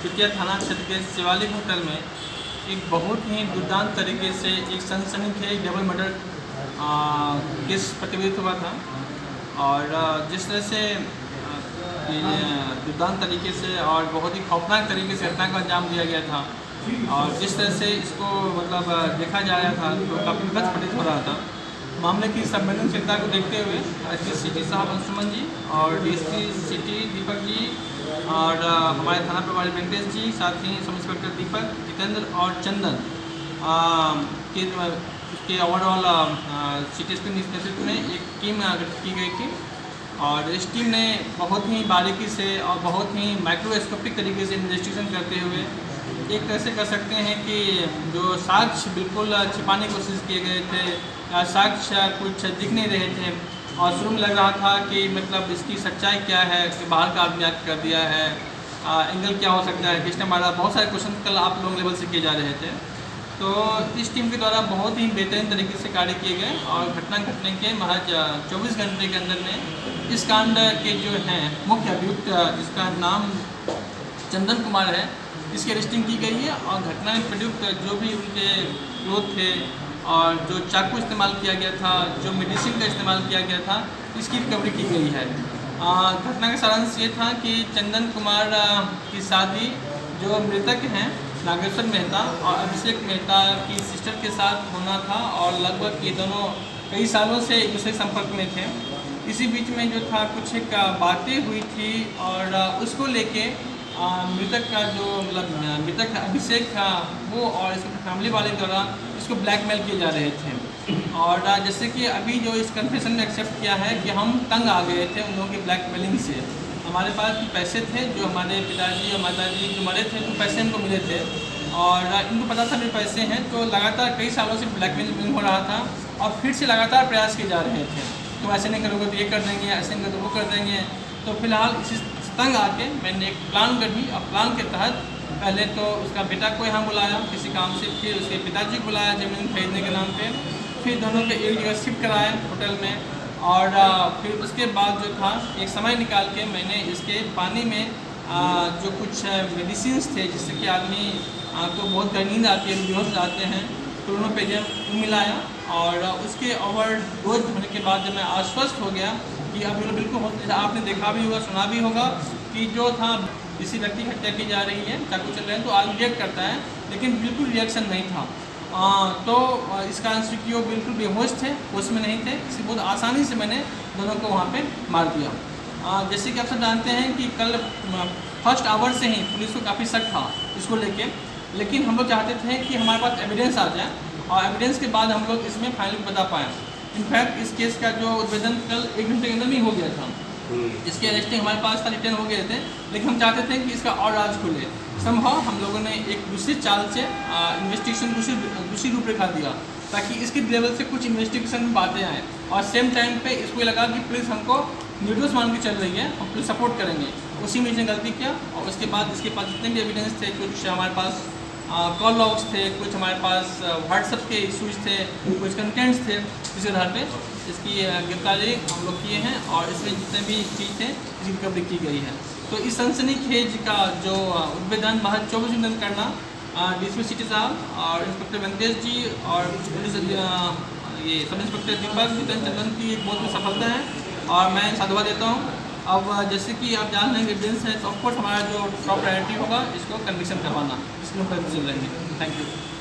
चुटिया थाना क्षेत्र के शिवालिक होटल में एक बहुत ही दुर्दांत तरीके से एक सनसनीखेज डबल मर्डर केस प्रतिबंधित हुआ था। और जिस तरह से दुर्दांत तरीके से और बहुत ही खौफनाक तरीके से घटना को अंजाम दिया गया था और जिस तरह से इसको मतलब देखा जा रहा था तो काफ़ी विभत्स प्रतीत हो रहा था। मामले की संवेदनशीलता को देखते हुए एसपी सिटी साहब अंशुमन जी और डीएसपी सिटी दीपक जी और हमारे थाना प्रभारी वेंकटेश जी, साथ ही सब इंस्पेक्टर दीपक, जितेंद्र और चंदन के ओवरऑल सिटी एसपी नेतृत्व में एक टीम गठित की गई थी। और इस टीम ने बहुत ही बारीकी से और बहुत ही माइक्रोस्कोपिक तरीके से इन्वेस्टिगेशन करते हुए एक तरह से कह सकते हैं कि जो साक्ष्य बिल्कुल छिपाने की कोशिश किए गए थे या साक्ष्य कुछ दिख नहीं रहे थे और शुरू में लग रहा था कि मतलब इसकी सच्चाई क्या है कि बाहर का आदमी आके कर दिया है, एंगल क्या हो सकता है, किसने मारा, बहुत सारे क्वेश्चन कल आप लोग लेवल से किए जा रहे थे। तो इस टीम के द्वारा बहुत ही बेहतरीन तरीके से कार्य किए गए और घटना घटने के महज 24 घंटे के अंदर में इस कांड के जो हैं मुख्य अभियुक्त, जिसका नाम चंदन कुमार है, इसकी अरेस्टिंग की गई है। और घटना में प्रयुक्त जो भी उनके क्लोथ थे और जो चाकू इस्तेमाल किया गया था, जो मेडिसिन का इस्तेमाल किया गया था, इसकी रिकवरी की गई है। घटना का सारांश ये था कि चंदन कुमार की शादी जो मृतक हैं नागेश्वर मेहता और अभिषेक मेहता की सिस्टर के साथ होना था और लगभग ये दोनों कई सालों से एक दूसरे संपर्क में थे। इसी बीच में जो था कुछ एक बातें हुई थी और उसको लेके मृतक का जो मतलब मृतक अभिषेक था वो और इसके फैमिली वाले द्वारा इसको ब्लैकमेल किए जा रहे थे। और जैसे कि अभी जो इस कन्फेशन में एक्सेप्ट किया है कि हम तंग आ गए थे उन लोगों की ब्लैकमेलिंग से। हमारे पास पैसे थे जो हमारे पिताजी और माताजी जो मरे थे तो पैसे हमको मिले थे और इनको पता था मेरे पैसे हैं, तो लगातार कई सालों से ब्लैकमेलिंग हो रहा था और फिर से लगातार प्रयास किए जा रहे थे। तो ऐसे नहीं करोगे तो ये कर देंगे, ऐसे नहीं करोगे तो वो कर देंगे। तो फिलहाल इसी तंग आके मैंने एक प्लान गढ़ी और प्लान के तहत पहले तो उसका बेटा को यहाँ बुलाया किसी काम से, फिर उसके पिताजी को बुलाया ज़मीन खरीदने के नाम पे, फिर दोनों को एक जगह शिफ्ट कराया होटल में। और फिर उसके बाद जो था एक समय निकाल के मैंने इसके पानी में जो कुछ मेडिसिन्स थे जिससे कि आदमी को बहुत नींद आती है, बेहोश जाते हैं, तो उन्होंने पेज मिलाया। और उसके ओवरडोज होने के बाद जब मैं आश्वस्त हो गया कि अब बिल्कुल आपने देखा भी होगा, सुना भी होगा कि जो था किसी व्यक्ति की हत्या की जा रही है, चाकू चल रहे हैं तो आदमी रिएक्ट करता है, लेकिन बिल्कुल रिएक्शन नहीं था। तो इसका आंसर कि वो बिल्कुल बेहोश थे, होश में नहीं थे, इसे बहुत आसानी से मैंने दोनों को वहाँ पे मार दिया। जैसे कि आप सब जानते हैं कि कल फर्स्ट आवर से ही पुलिस को काफ़ी शक था इसको लेके, लेकिन हम लोग चाहते थे कि हमारे पास एविडेंस आ जाए और एविडेंस के बाद हम लोग इसमें फाइनली बता पाएँ। इनफैक्ट इस केस का जो उद्भेदन कल 1 घंटे के अंदर में हो गया था। इसके अरेस्टिंग हमारे पास था, रिटर्न हो गए थे, लेकिन हम चाहते थे कि इसका और राज खुले। संभव हम लोगों ने एक दूसरी चाल से इन्वेस्टिगेशन दूसरी रूपरेखा दिया ताकि इसके लेवल से कुछ इन्वेस्टिगेशन में बातें आएँ और सेम टाइम पे इसको लगा कि पुलिस हमको निर्दोष मान के चल रही है, हम पुलिस सपोर्ट करेंगे। उसी में इसने गलती किया और उसके बाद इसके पास जितने भी एविडेंस थे, कुछ हमारे पास कॉल लॉग्स थे, कुछ हमारे पास व्हाट्सएप के इशूज़ थे, कुछ कंटेंट्स थे, इस आधार पे इसकी गिरफ्तारी हम लोग किए हैं और इसमें जितने भी चीज़ थे इसकी रिकवरी की गई है। तो इस सनसनीखेज का जो उद्भेदन महज 24 घंटे में करना डीएसपी सिटी साहब और इंस्पेक्टर वेंकटेश जी और पुलिस ये सब इंस्पेक्टर दीपक, जितेंद्र, चंदन की एक बहुत बड़ी सफलता है और मैं साधुवाद देता हूँ। अब जैसे कि आप जान रहे हैं एविडेंस है तो ऑफकोर्स हमारा जो टॉप प्रायोरिटी होगा इसको कन्विक्शन करवाना, इसमें हम चल रहेंगे। Thank you.